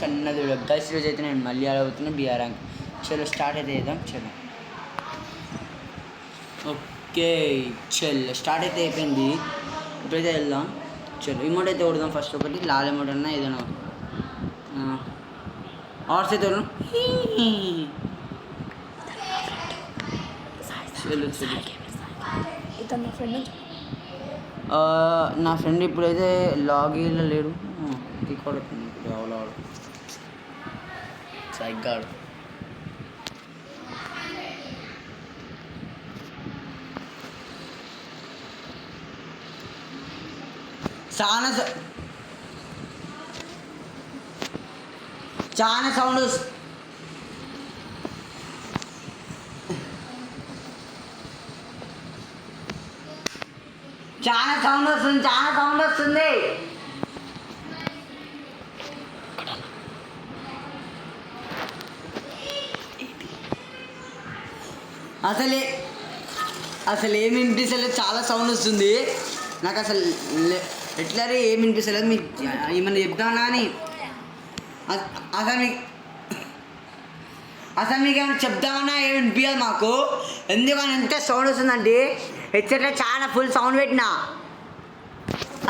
కన్నది గైస్ ఈరోజు అయితే నేను మళ్ళీ అవుతున్నా బీఆర్ ర్యాంక్. చలో స్టార్ట్ అయితే చేద్దాం. చలో ఓకే చలో స్టార్ట్ అయితే అయిపోయింది. ఇప్పుడైతే వెళ్దాం. చలో ఇమోట్ అయితే కొడదాం ఫస్ట్. ఒకటి లాల్ ఇమోట్ అన్నా ఏదైనా ఆర్స్ అయితే చలో చలో నా ఫ్రెండ్ ఇప్పుడైతే లాగిన్లో లేడు. రికార్డ్ అవుతుంది ఇప్పుడు ఎవరో సైగ్గాడు. చాలా సౌండ్ వస్తుంది. అసలు ఏమి వినిపిస్తలేదు, చాలా సౌండ్ వస్తుంది. నాకు అసలు ఎట్లా ఏమి వినిపిస్తలేదు. మీకు ఏమన్నా చెప్తానా అని అసలు మీకు ఏమైనా చెప్తామన్నా ఏమి వినిపించదు మాకు. ఎందుకని ఎంత సౌండ్ వస్తుందంటే హెడ్సెట్లో చాలా ఫుల్ సౌండ్ పెట్టినా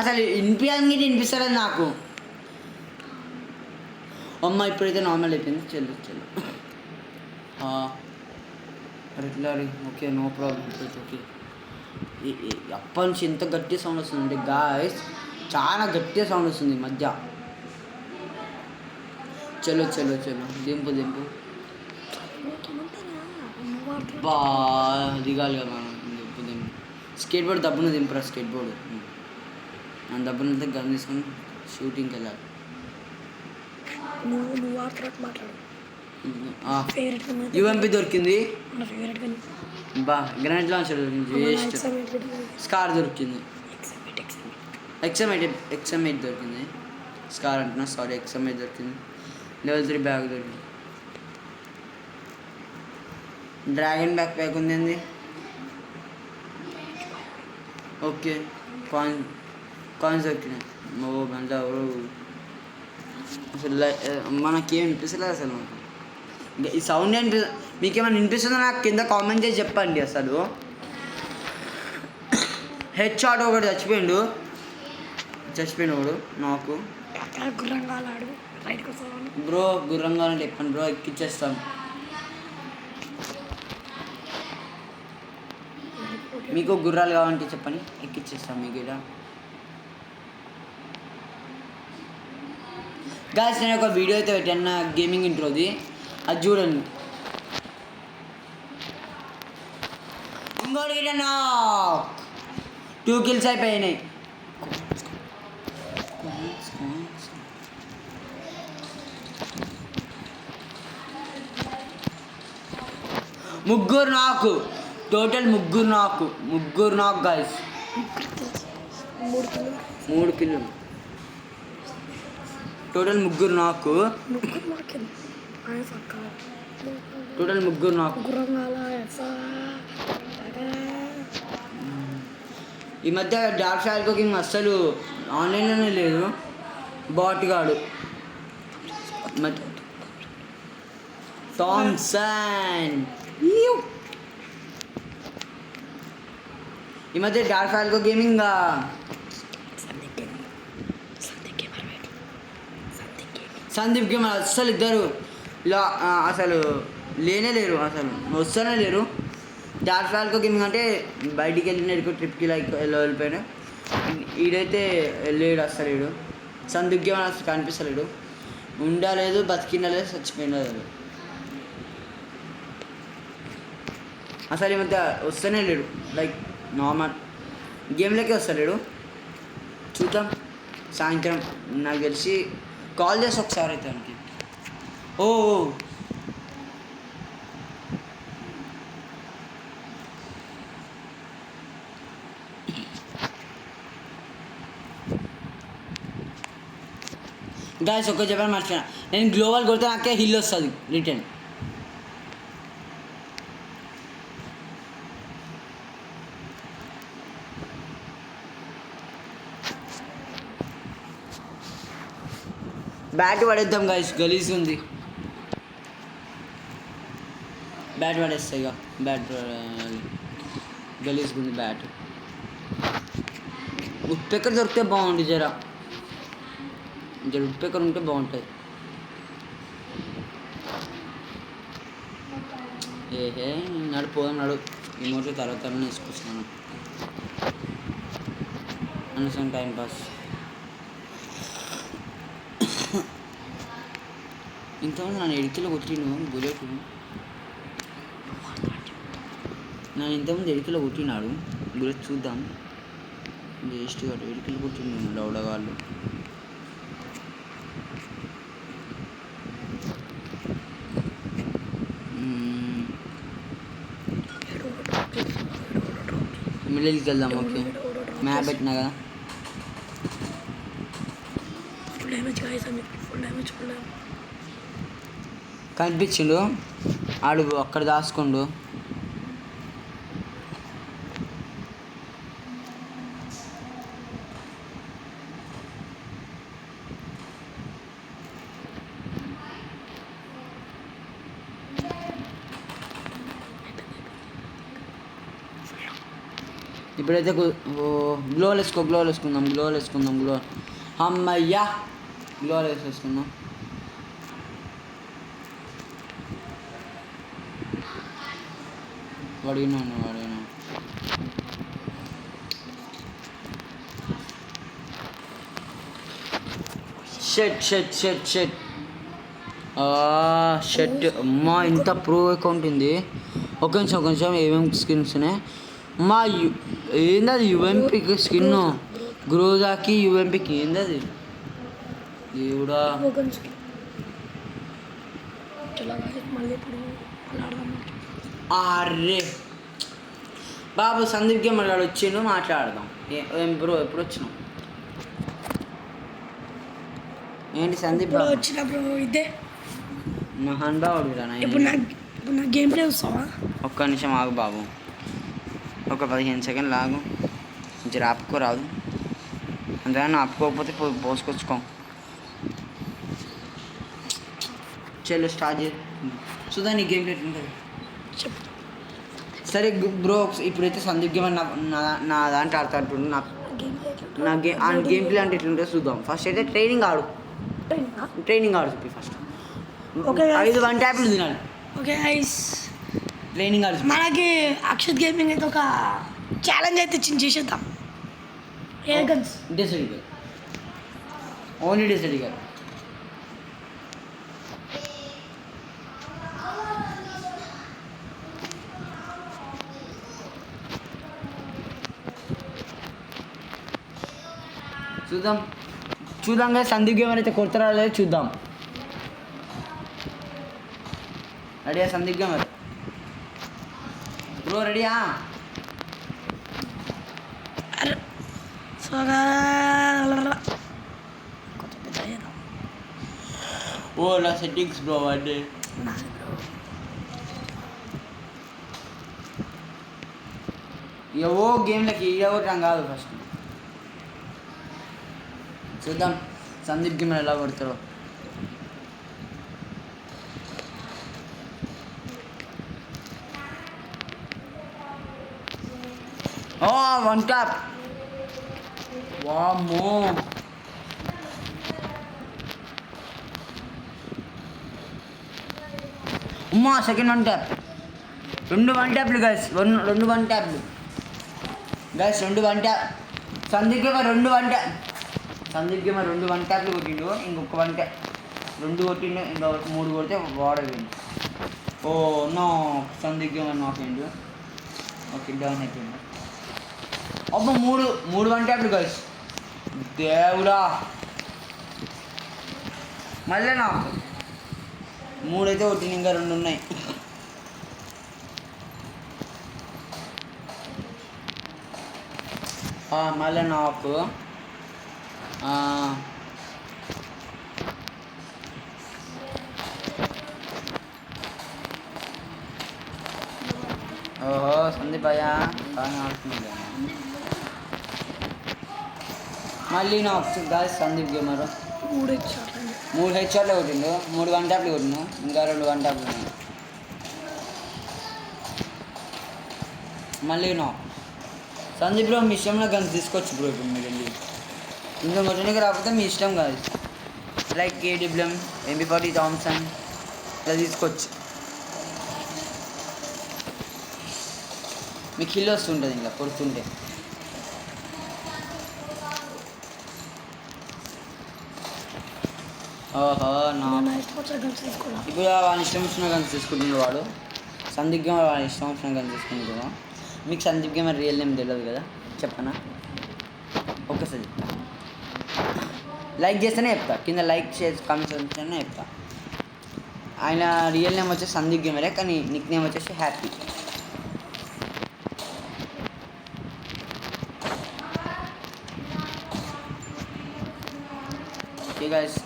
అసలు వినిపిస్తలేదు నాకు. అమ్మ ఇప్పుడైతే నార్మల్ అయిపోయింది. చెల్లు ఎట్లా ఓకే నో ప్రాబ్లం. ఓకే అప్పటి నుంచి ఎంత గట్టి సౌండ్ వస్తుందంటే గాయస్, చాలా గట్టిగా సౌండ్ వస్తుంది ఈ మధ్య. చలో దింపు బా దిగాలి కదా మనం. దింపు స్కేట్ బోర్డ్ దబ్బున దింపురా. స్కేట్ బోర్డు దబ్బునంతా గన్ తీసుకొని షూటింగ్కి వెళ్ళాలి. యూఎంపీ దొరికింది. బా గ్రానైట్ లాంచర్ దొరికింది. వేస్ట్. స్కార్ దొరికింది. XM8 దొరికింది. స్కార్ అంటున్నా, సారీ XM8 దొరికింది. లెవెల్ 3 బ్యాగ్ దొరికింది. డ్రాగన్ బ్యాక్ ప్యాక్ ఉంది. ఓకే కాయిన్స్ దొరికినాయి. గంట అసలు మనకేం వినిపిస్తలేదు అసలు. మనకు ఈ సౌండ్ మీకేమైనా వినిపిస్తుందో నాకు కింద కామెంట్ చేసి చెప్పండి. అసలు హెడ్ షాట్ ఒకటి చచ్చిపోయాడు వాడు నాకు. బ్రో గుర్రంగా అంటే చెప్పండి బ్రో, ఎక్కిచ్చేస్తాం. మీకు గుర్రాలు కావాలంటే చెప్పండి, ఎక్కిచ్చేస్తాం మీకు ఇక్కడ. గాయస్ నేను ఒక వీడియో అయితే పెట్టాను గేమింగ్ ఇంట్రోది, అది చూడండి. ఇంకోటి గిట్ట 2 kills అయిపోయినాయి. ముగ్గురు నాకు టోటల్ ముగ్గురు నాకు గాయస్. 3 kills టోటల్ ముగ్గురు నాకు. ఈ మధ్య డార్క్ షాల్ కుకింగ్ అస్సలు ఆన్లైన్లోనే లేదు. బాట్ గాడు థామ్సన్ ఈ మధ్య dark shall gaming Sandeep gamer అస్సలు ఇద్దరు అసలు లేరు, అసలు వస్తూనే లేరు. డార్క్ షాల్ గేమింగ్ అంటే బయటికి వెళ్ళిన ట్రిప్కి వెళ్ళిపోయినా. ఈడైతే లేడు, అస్సలు లేడు. సందీప్ గేమర్ అసలు కనిపిస్తలేడు. ఉండలేదు, బతికిండలేదు, చచ్చిపోయినలేదు. అసలు ఈ మధ్య వస్తూనే లేడు. లైక్ నార్మల్ గేమ్లోకే వస్తలేడు. చూద్దాం సాయంత్రం నాకు తెలిసి కాల్ చేసి ఒకసారి అయితే మనకి. ఓ గాయస్ ఒక్క చెప్పాను మర్చిపోయినా, నేను గ్లోబల్ కొడితే నాకే హిల్ వస్తుంది రిటర్న్. బ్యాట్ పడేద్దాం గైస్, గలీజ్ ఉంది. బ్యాట్ పడేస్తా ఇక. బ్యాట్ గలీజ్గా ఉంది బ్యాట్. ఉప్పెక్కర్ దొరికితే బాగుంది, జర ఉప్పెక్కర్ ఉంటే బాగుంటుంది. ఏహే నడు పోదాం, నడు. ఈ మోటర్ తర్వాత వేసుకొచ్చినాను అనవసరం టైం పాస్. ఇంతమంది నన్ను ఎడికిలో కొట్టిను బుల్లెట్. నన్ను ఇంతమంది ఎడికిలో కొట్టినాడు బుల్లెట్. చూద్దాం. వేస్ట్ కాదు, ఎడికిలో కొట్టిండు డౌడగాళ్ళు. మిడిల్కి వెళ్దాం. ఓకే, మ్యాప్ పెట్టినా కదా. కనిపించిండు ఆడు, అక్కడ దాచుకోండు. ఇప్పుడైతే గ్లోవల్ వేసుకుందాం. గ్లో అమ్మయ్యా, గ్లోవల్ వేసుకుందాం. వాడినా షెట్ అమ్మా, ఇంత ప్రో అకౌంట్ ఉంది. ఒక నిమిషం ఏమేమి స్కిన్స్ ఉన్నాయి మా. ఏందది యుఎంపీకి స్కిన్, గ్రోజాకి యుఎంపీకి ఏందది దేవుడా. అరే బాబు, సందీప్ గేమ్ వాడు వచ్చిండు, మాట్లాడదాం. ఏం బ్రో, ఎప్పుడు వచ్చినావు? ఏంటి సందీప్ బాబు వచ్చిన బ్రో? ఇదే నా హన్బాబు. ఇప్పుడు నా గేమ్ ప్లే వస్తావా? ఒక్క నిమిషం ఆగు బాబు, ఒక 15 సెకండ్లు ఆగు. జర ఆపుకోరాదు, అంతేగాని ఆపుకోకపోతే పోసుకొచ్చుకో. చలో స్టార్ట్ చేయి. సుధా, నీ గేమ్ ప్లే ఎట్లుంటుంది చెప్పు. సరే బ్రో, ఇప్పుడైతే సందీప్ గేమ్ నా దాంట్లో ఆడుతా అంటుండు. నా గేమ్ ప్లే అంటే ఎట్లుంటుందో చూద్దాం. ఫస్ట్ అయితే ట్రైనింగ్ ఆడు చెప్పి. ఫస్ట్ 5 1 ట్యాప్లు తినాలి. ఓకే ఐస్, ట్రైనింగ్ ఆడు. మనకి అక్షత్ గేమింగ్ అయితే ఒక ఛాలెంజ్ అయితే చేసేద్దాం. Air guns desert only desert గారు. చూద్దాం కదా సందీప్ గేమ్ అయితే కొడతారా లేదో చూద్దాం. రెడీయా సందీప్ గేమర్ బ్రో? రెడీయా? ఓ నా సెట్టింగ్స్ బ్రో అంటే ఏవో గేమ్లకి ఇవ్వటం కాదు. ఫస్ట్ చూద్దాం సందీప్ గేమ్ ఎలా కొడతారో. One tap. వామ్మో, అమ్మా, సెకండ్ 1 ట్యాప్. 2 1 ట్యాప్లు గైస్, 2 1 ట్యాప్లు guys, 2 1 tap. Sandeep gamer 2 1 tap. Sandeep gamer 2 1 ట్యాప్లు కొట్టిండు, ఇంకొక 1 ట్యాప్ 2 కొట్టిండు, ఇంకా 3 కొడితే వాడైంది. ఓ నో, సందీప్ గేమర్ నాకైండు. ఓకే, డౌన్ అయిపోయింది. అబ్బా, 3 1 ట్యాప్లు గైస్. దేవుడా, మళ్ళీ నాకు 3 అయితే కొట్టింది, ఇంకా 2 ఉన్నాయి. మళ్ళీ నాకు ఓహో సందీప్ అయ్యా బాగా ఆడుతుంది. మళ్ళీ నా గాయస్ సందీప్ గేమర్ 3 ఇచ్చారు. 3 హెడ్ షాట్లు కొట్టిండు, 3 వన్ ట్యాప్లు కొట్టిండు, ఇంకా 2 వన్ ట్యాప్లు ఉన్నాయి. మళ్ళీ నో సందీప్ బ్రో మీ ఇష్టంలో గన్స్ తీసుకోవచ్చు బ్రో. ఇప్పుడు మీరు వెళ్ళి ఇంట్లో కొట్టడానికి రాకపోతే మీ ఇష్టం కాదు. లైక్ KWM, MP40 థామ్సన్ ఇలా తీసుకోవచ్చు. మీకు కిల్ వస్తుంటుంది ఇంకా కొడుతుంటే. ఓహో నా ఇప్పుడు వాని ఇష్టం వచ్చిన గన్స్ తీసుకుంటున్నాడు వాడు. సందీప్ గేమర్ వాడి ఇష్టం వచ్చిన గన్స్ తీసుకుంటున్నాడు. మీకు సందీప్ గేమర్ రియల్ నేమ్ తెలియదు కదా, చెప్పనా? ఒక్కసారి చెప్తా, లైక్ చేస్తేనే చెప్తా, కింద లైక్ చేసి కామెంట్స్ చేస్తేనే చెప్తా. ఆయన రియల్ నేమ్ వచ్చేసి సందీప్ గేమరే, కానీ నిక్ నేమ్ వచ్చేసి హ్యాపీ. ఓకే గైస్,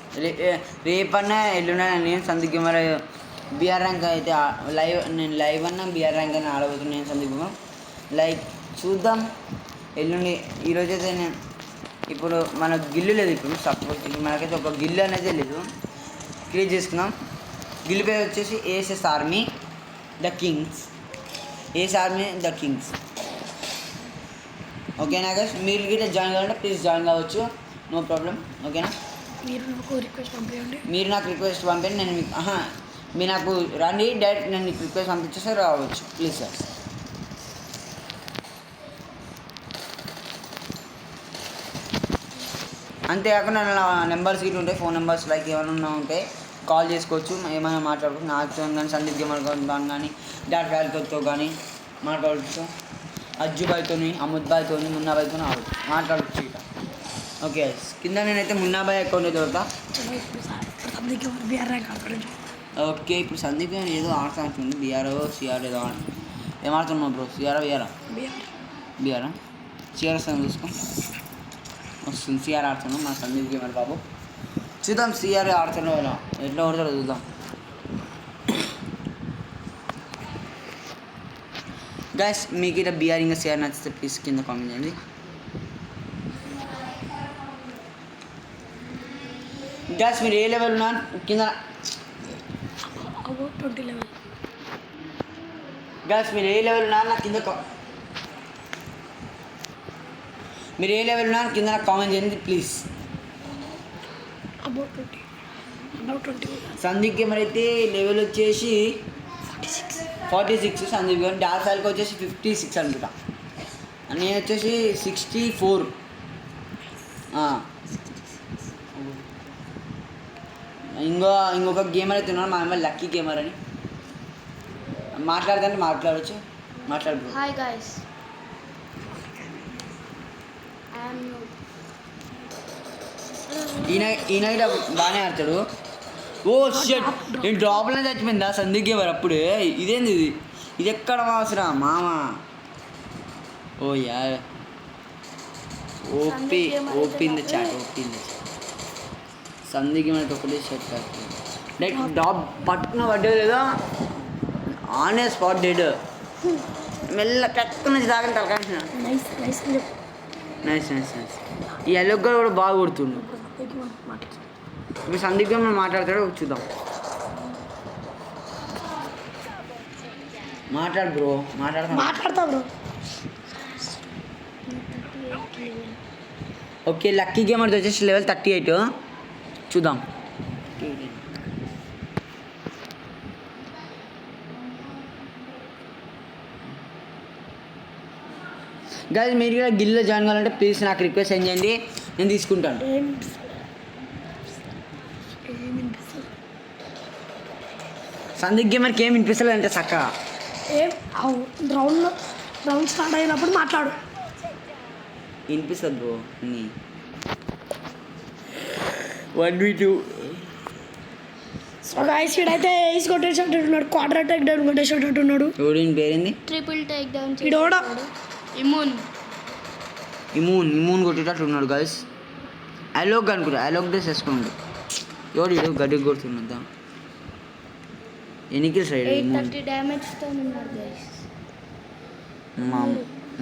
రేపన్నా ఎల్లుండా నేను సందీప్ గేమర్ బీఆర్ ర్యాంక్ అయితే నేను లైవ్ అన్నా బీఆర్ ర్యాంక్ అని ఆడబోతున్నాను. నేను సందీప్ గేమర్ లైక్ చూద్దాం ఎల్లుండి. ఈరోజైతే నేను ఇప్పుడు మన గిల్లు లేదు, ఇప్పుడు సపోజ్ ఇప్పుడు మనకైతే ఒక గిల్లు అనేది లేదు, క్రియేట్ చేసుకుందాం. గిల్లు పేరు వచ్చేసి ASS army the kings, AS army the kings. ఓకేనా గైస్, మీరు గిట్లా జాయిన్ కావాలంటే ప్లీజ్ జాయిన్ కావచ్చు, నో ప్రాబ్లం. ఓకేనా, మీరు నాకు రిక్వెస్ట్ పంపించండి. మీరు నాకు రిక్వెస్ట్ పంపించండి, నేను మీకు మీరు నాకు రండి డైరెక్ట్, నేను మీకు రిక్వెస్ట్ పంపించేస్తే రావచ్చు ప్లీజ్ సార్. అంతేకాకుండా నా నెంబర్స్ గిట్ల ఉంటాయి, ఫోన్ నెంబర్స్ లైక్ ఏమైనా ఉంటే కాల్ చేసుకోవచ్చు, ఏమైనా మాట్లాడుకోవచ్చు. నాతో కానీ సందీప్ గేమర్ కానీ డాట్ వ్యాల్తో కానీ మాట్లాడవచ్చు, అజ్జు బాయ్తో, అముద్ బాయ్తో, మున్నా బాయ్తో మాట్లాడచ్చు ఇక. ఓకే, కింద నేనైతే మున్నా బాయ్ అకౌంట్ అయితే దొరుకుతా. ఓకే, ఇప్పుడు సందీప్ గేమర్ ఏదో ఆడుతుంది, బీఆర్ సిఆర్ ఏదో ఏం ఆడుతున్నావు బ్రో? సిఆర్ బీఆర్ సిఆర్ వస్తుంది చూసుకో, వస్తుంది. సిఆర్ ఆడుతున్నాం మా సందీప్ గేమర్ బాబు. చూద్దాం సిఆర్ ఆడుతున్నావు ఎలా, ఎట్లా కొడతాడో చూద్దాం. గైస్ మీకు ఇట్లా బీఆర్ ఇంకా సిఆర్ నచ్చితే ప్లీజ్ కింద కామెంట్ చేయండి. గైస్ మీరు ఏ లెవెల్ ఉన్నా కింద, గైస్ మీరు ఏ లెవెల్ ఉన్నా నాకు కింద, మీరు ఏ లెవెల్ ఉన్నా కింద నాకు కామెంట్ చేయండి ప్లీజ్. సందీప్ గేమర్ అయితే లెవెల్ వచ్చేసి 46, సందీప్ గేమర్. డార్క్ ఫైల్కి వచ్చేసి 56 అనుకుంటా, నేను వచ్చేసి 64. ఇంకొక గేమర్ అయితే ఉన్నాడు మా అమ్మాయి లక్కీ గేమర్ అని. మాట్లాడదంటే మాట్లాడచ్చు, మాట్లాడు. హాయ్ గైస్, ఈయన బాగానే ఆడతాడు. ఓ షట్, నేను డ్రాప్లో చచ్చిపోయిందా సందీప్ గేమర్ అప్పుడే? ఇదేంది ఇది ఎక్కడ అవసరం మామ? ఓ యార్, OP in the chat, OP in the chat. Sandeep gamer ఒకటే షర్ట్ లైక్ డాప్ పట్టున పడ్డది లేదా ఆన్ ఏ స్పాట్ డెడ్, మెల్ల కరెక్ట్ నుంచి తాగని తలకాల్సిన. నైస్. ఈ ఎల్లో కూడా బాగా కొడుతుండు. ఇప్పుడు సందీప్ గేమర్ మాట్లాడతాడు, చూద్దాం. మాట్లాడు బ్రో, మాట్లాడతా బ్రో. ఓకే, లక్కీ గేమర్ వచ్చేసి లెవెల్ 38, చూద్దాం. గైస్ మీరు కూడా గిల్లో జాయిన్ కావాలంటే ప్లీజ్ నాకు రిక్వెస్ట్ ఏం చేయండి, నేను తీసుకుంటాను. సందీప్ గేమర్కి ఏం వినిపిస్తలేదు అంటే చక్కగా రౌండ్ స్టార్ట్ అయినప్పుడు మాట్లాడు, వినిపిస్తుంది బ్రో. 1v2 గాయస్ ఇడైతే ఏస్ కొట్టేసేటట్టున్నాడు, క్వార్టర్ అటాక్ డౌన్ కొట్టేసేటట్టున్నాడు. ఎవడి పేరేంది? ట్రిపుల్ టేక్ డౌన్ ఇడోడా ఇమూన్ కొట్టేటట్టున్నాడు గైస్. అలోక్ అనుకుంటా, అలోక్ డ్రెస్ వేసుకోండి. ఎవడు ఇడు గడ్డి కొడుతున్నదా? ఎన్ని కిల్స్ రైడ్? 830 డ్యామేజ్ తో ఉన్నాడు గైస్.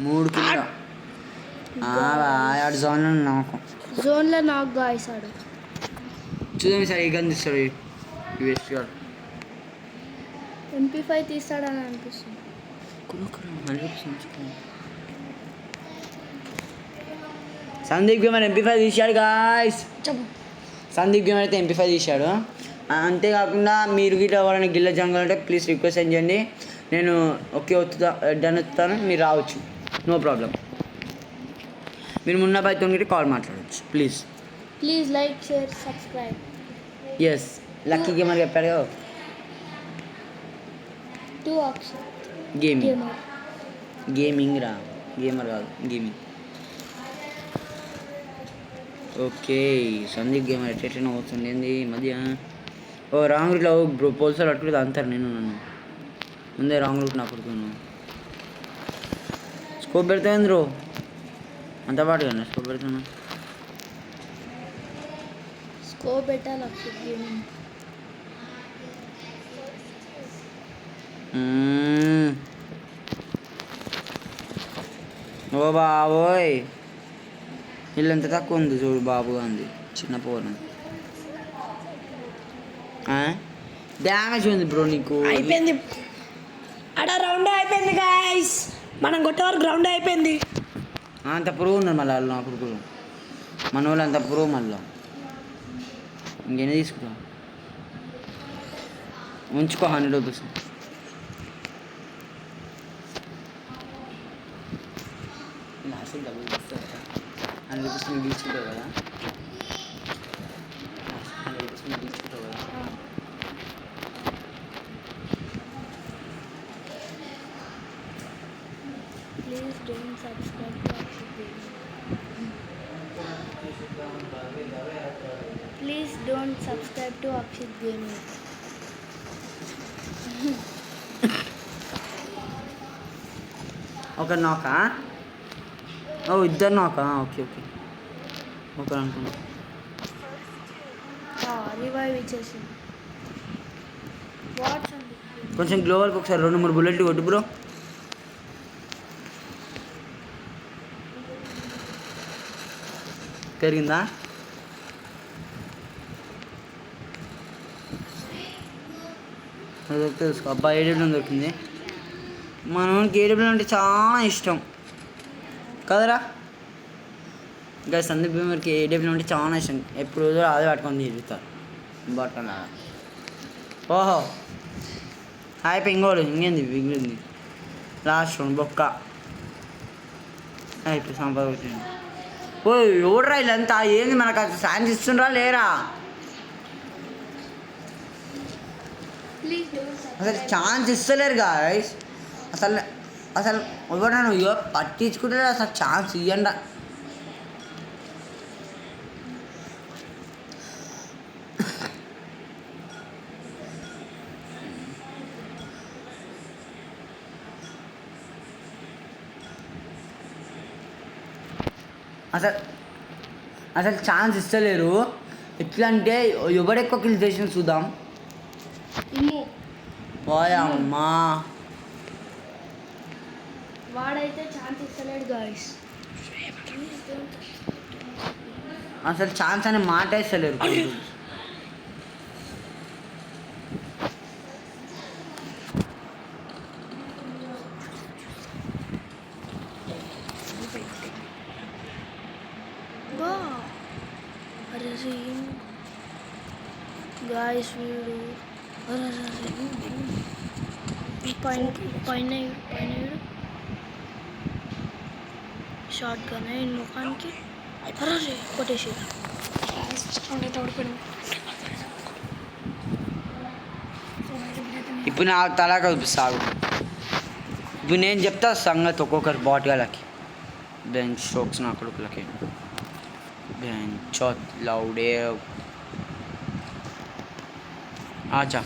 3 కిల్. ఆడ జోన్ లో నాకు జోన్ లో నాకు గైస్ ఆడు. చూద్దాం సార్ ఏ గన్ తీస్తాడు వేస్ట్ గాడు. MP5 తీస్తాడని అనిపిస్తుంది. సందీప్ గేమర్ MP5 తీశాడు గాయస్. చెప్పు. సందీప్ గేమర్ అయితే MP5 తీశాడు. అంతేకాకుండా మీరు గిట్ల ఎవరైనా గిల్ల జంగల్ అంటే ప్లీజ్ రిక్వెస్ట్ సెండ్ చేయండి. నేను ఓకే డన్ వస్తాను, మీరు రావచ్చు, నో ప్రాబ్లం. మీరు మున్నా బాయ్తో గిట్ట కాల్ మాట్లాడవచ్చు please. Please like share subscribe. S lucky gamer చెప్పాడు కదా. టు ఆప్షన్ గేమింగ్ గేమింగ్ రా, గేమర్ కాదు గేమింగ్. ఓకే సందీప్ గేమర్ ఎట్లా అవుతుంది ఏంది ఈ మధ్య. ఓ రాంగ్ రూట్లో బ్రో పోల్సారు అట్టుకుంటే అంటారు. నేను నన్ను ముందే రాంగ్ రూట్ నా కొడుకును స్కోప్ పెడతాను బ్రో అంత పాటు కదా స్కోప్ పెడతాను. స్కోప్ పెట్టాలి అక్షిత్ గేమింగ్. ఓ బాబోయ్ ఇల్లు ఎంత తక్కువ ఉంది చూడు బాబు అంది చిన్న పోరం. డ్యామేజ్ ఉంది బ్రో నీకు. అయిపోయింది అడ రౌండ్ అయిపోయింది గాయస్. మనం కొట్టే వరకు గ్రౌండ్ అయిపోయింది. అంత పురుగు ఉన్నారు మళ్ళీ వాళ్ళు నా కొడుకులు మన వాళ్ళు అంత పురుగు మళ్ళీ. ఇంకెన్ని తీసుకుంటా ఉంచుకో 100 రూపీస్. లాస్ట్ డబ్బులు ఇస్తారు కదా 100 రూపీస్ నువ్వు తీసుకుంటావు కదా. 100 రూపీస్ నువ్వు తీసుకుంటావు కదా. Please don't subscribe to Akshit gaming. Please don't subscribe to Akshit gaming. ఒక నాకా ఓ ఇద్దరు నాకా ఓకే ఓకే ఒకరు అనుకున్నా. రివైవ్ ఇచ్చేసింది. వాట్స్ అండి కొంచెం గ్లోవల్కి ఒకసారి 2-3 బుల్లెట్లు కొట్టు బ్రో. పెరిగిందా దొరికితే చూసుకో. అబ్బా ఏడబ్ల్యూ దొరికింది. మనకి ఏడబ్ల్యూ అంటే చాలా ఇష్టం కదరా ఇంకా. సందీప్ గేమర్కి ఏడబ్ల్యూ అంటే చాలా ఇష్టం. ఎప్పుడు రోజు అదే పట్టుకొని తిరుగుతారు బట్టన. ఓహో హాయ్ పెంగోడు ఇంకేంది బిగిలింది లాస్ట్ రౌండ్ బొక్క అయిపోయి సంపాదించింది. ఓ ఎవడరా వీళ్ళంతా ఏంది మనకు అసలు ఛాన్స్ ఇస్తుండ్రా లేరా. ప్లీజ్ డోంట్ అసలు ఛాన్స్ ఇస్తలేరు గాయస్. అసలు అసలు ఎవరైనా పట్టించుకుంటే అసలు ఛాన్స్ ఇవ్వండి. అసలు అసలు ఛాన్స్ ఇస్తలేరు. ఎట్లా అంటే ఎవడెక్కువ కిల్ చేసిన చూద్దాం. ఇమ్ము ఓయమ్మా వాడైతే ఛాన్స్ ఇస్తలేడు గాయస్. అసలు ఛాన్స్ అనే మాట ఇస్తలేరు. గాయస్ వీడు పైన పైన వీడు షార్ట్ గన్ అయిన ముఖానికి కొట్టేసి ఇప్పుడు నా తలా కల్పిస్తాడు. ఇప్పుడు నేను చెప్తా సంగతి ఒక్కొక్కరి బాట్గాలకి బెంచ్ స్ట్రోక్స్ నా కొడుకులకి బెంచ్ లౌడే ఆచా